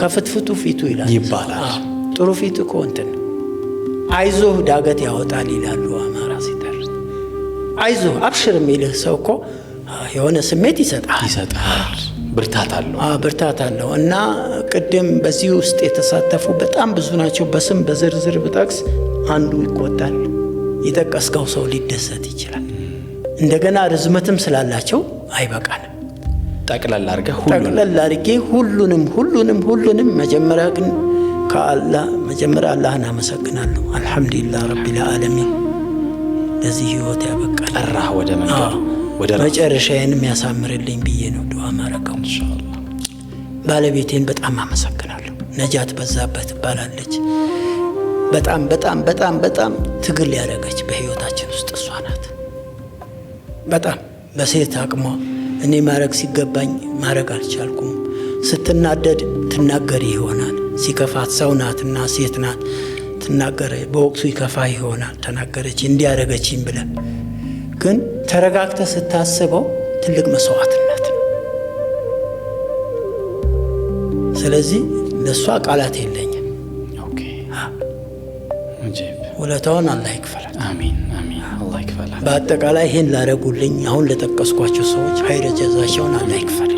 ከፍትፍቱ ፊቱ ይባላል። ጥሩ ፊቱ እኮ እንትን አይዞህ ዳገት ያወጣል ይላሉ አማራ ሲተርት። አይዞህ አብሽር የሚልህ ሰው እኮ የሆነ ስሜት ይሰጣል፣ ብርታት አለው። እና ቅድም በዚህ ውስጥ የተሳተፉ በጣም ብዙ ናቸው። በስም በዝርዝር ብጠቅስ አንዱ ይቆጣል፣ የጠቀስከው ሰው ሊደሰት ይችላል። እንደገና ርዝመትም ስላላቸው አይበቃንም። ጠቅለል አድርጌ ሁሉንም መጀመሪያ ግን መጀመሪያ አላህን አመሰግናለሁ። አልሐምዱሊላህ ረቢል ዓለሚን ለዚህ ህይወት ያበቃል። ጠራህ ወደ መንገዱ ወደ መጨረሻዬን የሚያሳምርልኝ ብዬ ነው ዱዓ ማረገው ኢንሻአላህ። ባለቤቴን በጣም አመሰግናለሁ። ነጃት በዛበት ትባላለች። በጣም ትግል ያደረገች በህይወታችን ውስጥ እሷ ናት። በጣም በሴት አቅሟ እኔ ማረግ ሲገባኝ ማረግ አልቻልኩም። ስትናደድ ትናገር ይሆናል፣ ሲከፋት ሰው ናትና ሴት ናት ትናገረ። በወቅቱ ይከፋ ይሆናል ተናገረች እንዲያረገችኝ ብለ ግን ተረጋግተ ስታስበው ትልቅ መስዋዕትነት ነው። ስለዚህ ለሷ ቃላት የለኝም። ኦኬ ሙጂብ ውለታውን አላህ ይክፈላል። አሚን አላህ ይክፈላል። በአጠቃላይ ይሄን ላረጉልኝ አሁን ለጠቀስኳቸው ሰዎች ኸይረ ጀዛቸውን አላህ ይክፈል።